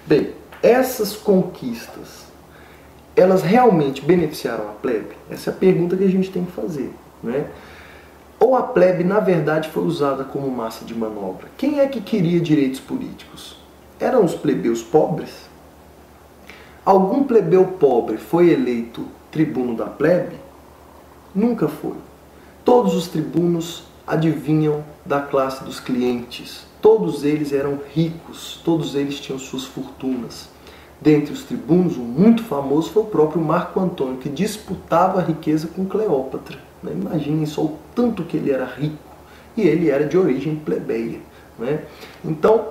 Bem, essas conquistas, elas realmente beneficiaram a plebe? Essa é a pergunta que a gente tem que fazer, né? Ou a plebe, na verdade, foi usada como massa de manobra? Quem é que queria direitos políticos? Eram os plebeus pobres? Algum plebeu pobre foi eleito tribuno da plebe? Nunca foi. Todos os tribunos adivinham da classe dos clientes. Todos eles eram ricos, todos eles tinham suas fortunas. Dentre os tribunos, um muito famoso foi o próprio Marco Antônio, que disputava a riqueza com Cleópatra. Imaginem só o tanto que ele era rico, e ele era de origem plebeia. Então,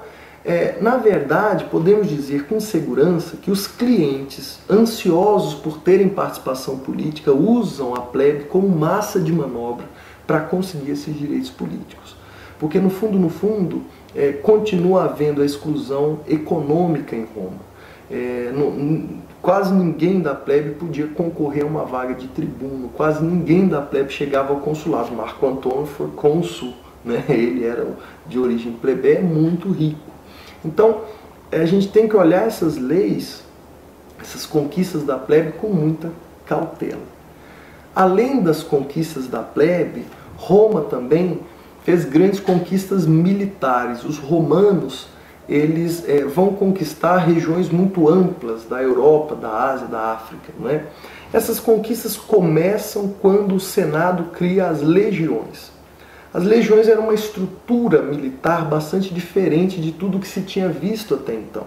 na verdade, podemos dizer com segurança que os clientes, ansiosos por terem participação política, usam a plebe como massa de manobra para conseguir esses direitos políticos. Porque, no fundo, continua havendo a exclusão econômica em Roma. Quase ninguém da plebe podia concorrer a uma vaga de tribuno, quase ninguém da plebe chegava ao consulado. Marco Antônio foi cônsul, ele era de origem plebeia, muito rico. Então, a gente tem que olhar essas leis, essas conquistas da plebe com muita cautela. Além das conquistas da plebe, Roma também fez grandes conquistas militares. Os romanos, eles vão conquistar regiões muito amplas da Europa, da Ásia, da África. Essas conquistas começam quando o Senado cria as legiões. As legiões eram uma estrutura militar bastante diferente de tudo que se tinha visto até então.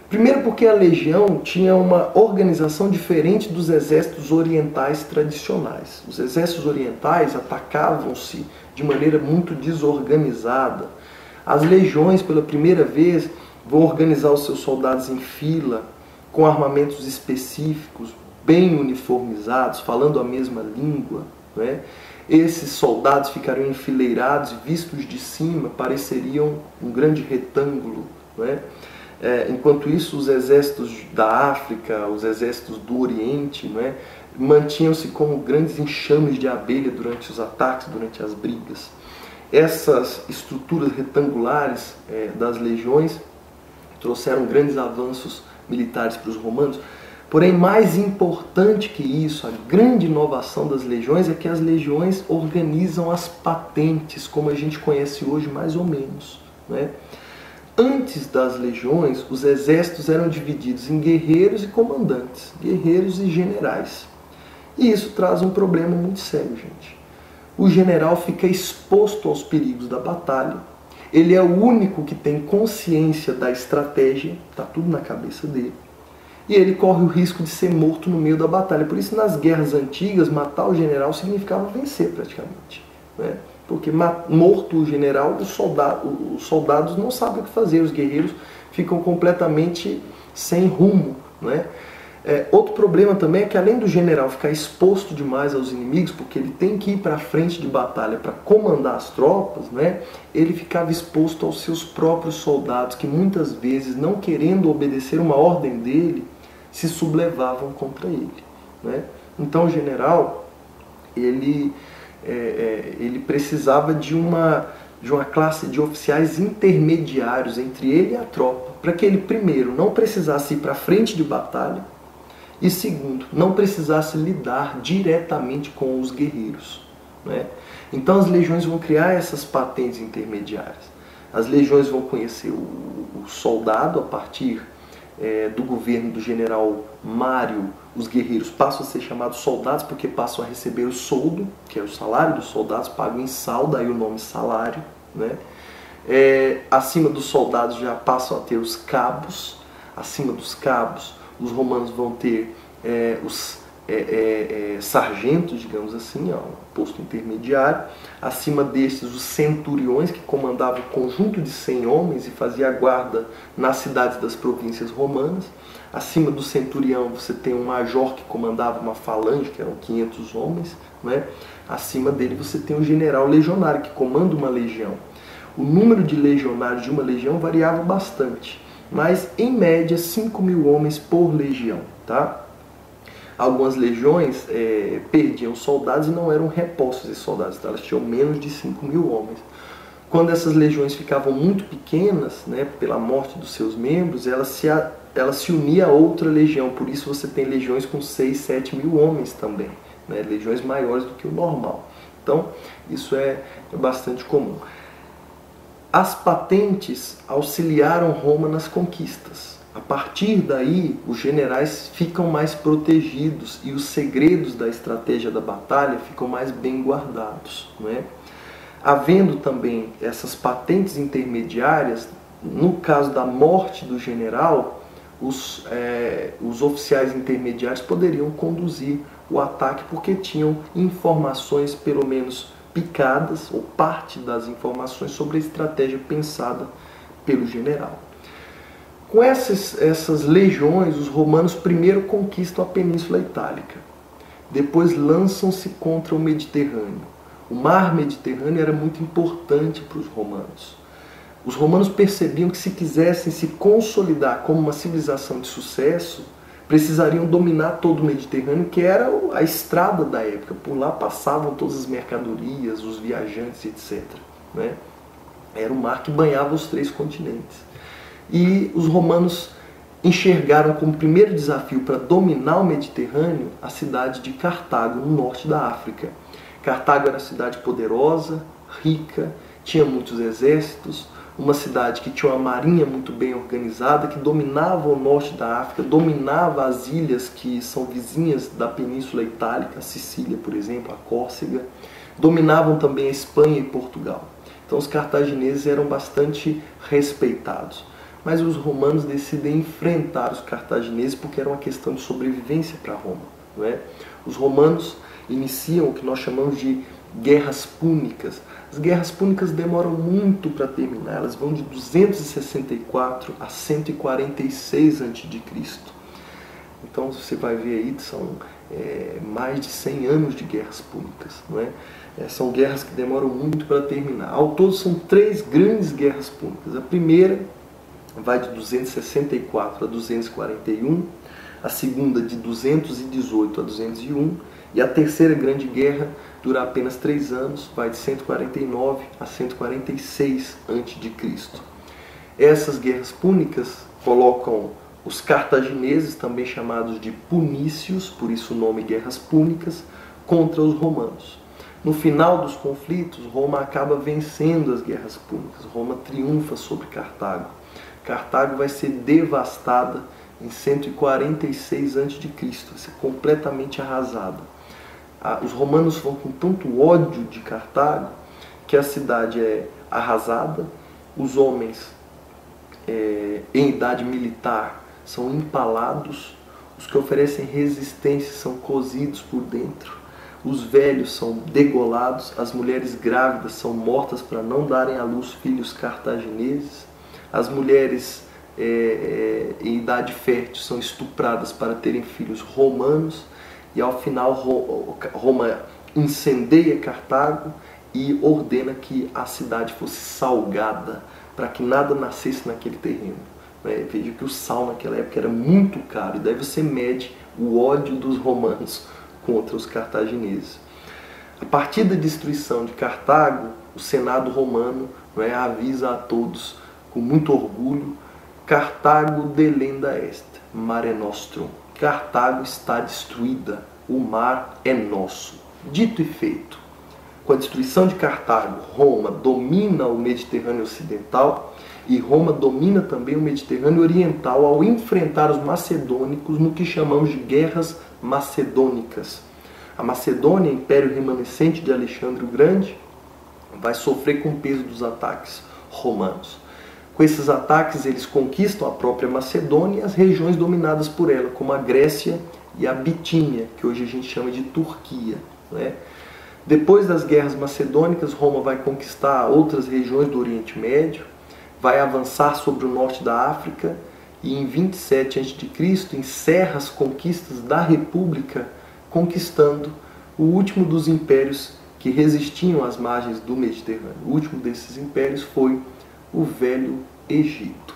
Primeiro porque a legião tinha uma organização diferente dos exércitos orientais tradicionais. Os exércitos orientais atacavam-se de maneira muito desorganizada. As legiões, pela primeira vez, vão organizar os seus soldados em fila, com armamentos específicos, bem uniformizados, falando a mesma língua. Esses soldados ficariam enfileirados e, vistos de cima, pareceriam um grande retângulo. Enquanto isso, os exércitos da África, os exércitos do Oriente, mantinham-se como grandes enxames de abelha durante os ataques, durante as brigas. Essas estruturas retangulares das legiões trouxeram grandes avanços militares para os romanos. Porém, mais importante que isso, a grande inovação das legiões é que as legiões organizam as patentes, como a gente conhece hoje mais ou menos. Antes das legiões, os exércitos eram divididos em guerreiros e comandantes, guerreiros e generais. E isso traz um problema muito sério, gente. O general fica exposto aos perigos da batalha. Ele é o único que tem consciência da estratégia, está tudo na cabeça dele. E ele corre o risco de ser morto no meio da batalha. Por isso, nas guerras antigas, matar o general significava vencer praticamente. Porque morto o general, os soldados não sabem o que fazer, os guerreiros ficam completamente sem rumo. Outro problema também é que, além do general ficar exposto demais aos inimigos, porque ele tem que ir para a frente de batalha para comandar as tropas, ele ficava exposto aos seus próprios soldados, que muitas vezes, não querendo obedecer uma ordem dele, se sublevavam contra ele. Então o general, ele precisava de uma classe de oficiais intermediários entre ele e a tropa, para que ele, primeiro, não precisasse ir para a frente de batalha, e segundo, não precisasse lidar diretamente com os guerreiros. Então as legiões vão criar essas patentes intermediárias. As legiões vão conhecer o soldado a partir do governo do general Mário. Os guerreiros passam a ser chamados soldados porque passam a receber o soldo, que é o salário dos soldados, pago em sal, daí o nome salário. Acima dos soldados já passam a ter os cabos. Acima dos cabos, os romanos vão ter os sargentos, digamos assim, um posto intermediário. Acima destes, os centuriões, que comandavam um conjunto de 100 homens e fazia a guarda nas cidades das províncias romanas. Acima do centurião, você tem um major que comandava uma falange, que eram 500 homens. Acima dele, você tem um general legionário, que comanda uma legião. O número de legionários de uma legião variava bastante, mas, em média, 5.000 homens por legião. Algumas legiões perdiam soldados e não eram repostos esses soldados, elas tinham menos de 5.000 homens. quando essas legiões ficavam muito pequenas, né, pela morte dos seus membros, ela se unia a outra legião. Por isso você tem legiões com 6, 7 mil homens também, né, legiões maiores do que o normal. Então, isso é bastante comum. As patentes auxiliaram Roma nas conquistas. A partir daí, os generais ficam mais protegidos e os segredos da estratégia da batalha ficam mais bem guardados, não é? Havendo também essas patentes intermediárias, no caso da morte do general, os oficiais intermediários poderiam conduzir o ataque porque tinham informações, pelo menos picadas, ou parte das informações sobre a estratégia pensada pelo general. Com essas legiões, os romanos primeiro conquistam a Península Itálica, depois lançam-se contra o Mediterrâneo. O mar Mediterrâneo era muito importante para os romanos. Os romanos percebiam que se quisessem se consolidar como uma civilização de sucesso, precisariam dominar todo o Mediterrâneo, que era a estrada da época. Por lá passavam todas as mercadorias, os viajantes, etc., né? Era o mar que banhava os 3 continentes. E os romanos enxergaram como primeiro desafio para dominar o Mediterrâneo a cidade de Cartago, no norte da África. Cartago era uma cidade poderosa, rica, tinha muitos exércitos, uma cidade que tinha uma marinha muito bem organizada, que dominava o norte da África, dominava as ilhas que são vizinhas da Península Itálica, a Sicília, por exemplo, a Córcega, dominavam também a Espanha e Portugal. Então os cartagineses eram bastante respeitados. Mas os romanos decidem enfrentar os cartagineses porque era uma questão de sobrevivência para Roma, não é? Os romanos iniciam o que nós chamamos de guerras púnicas. As guerras púnicas demoram muito para terminar, elas vão de 264 a 146 a.C. Então você vai ver aí que são mais de 100 anos de guerras púnicas, não é? São guerras que demoram muito para terminar. Ao todo são 3 grandes guerras púnicas. A primeira vai de 264 a 241, a segunda de 218 a 201, e a terceira grande guerra dura apenas 3 anos, vai de 149 a 146 a.C. Essas guerras púnicas colocam os cartagineses, também chamados de punícios, por isso o nome guerras púnicas, contra os romanos. No final dos conflitos, Roma acaba vencendo as guerras púnicas. Roma triunfa sobre Cartago. Cartago vai ser devastada em 146 a.C., vai ser completamente arrasada. Os romanos vão com tanto ódio de Cartago que a cidade é arrasada, os homens em idade militar são empalados, os que oferecem resistência são cozidos por dentro, os velhos são degolados, as mulheres grávidas são mortas para não darem à luz filhos cartagineses, as mulheres em idade fértil são estupradas para terem filhos romanos, e ao final Roma incendeia Cartago e ordena que a cidade fosse salgada, para que nada nascesse naquele terreno. Veja que o sal naquela época era muito caro, e daí você mede o ódio dos romanos contra os cartagineses. A partir da destruição de Cartago, o Senado romano avisa a todos com muito orgulho: Cartago delenda est, mare nostrum. Cartago está destruída, o mar é nosso. Dito e feito. Com a destruição de Cartago, Roma domina o Mediterrâneo Ocidental e Roma domina também o Mediterrâneo Oriental ao enfrentar os macedônicos no que chamamos de guerras macedônicas. A Macedônia, império remanescente de Alexandre o Grande, vai sofrer com o peso dos ataques romanos. Com esses ataques, eles conquistam a própria Macedônia e as regiões dominadas por ela, como a Grécia e a Bitínia, que hoje a gente chama de Turquia, né? Depois das guerras macedônicas, Roma vai conquistar outras regiões do Oriente Médio, vai avançar sobre o norte da África e em 27 a.C. encerra as conquistas da República, conquistando o último dos impérios que resistiam às margens do Mediterrâneo. O último desses impérios foi o Velho Egito.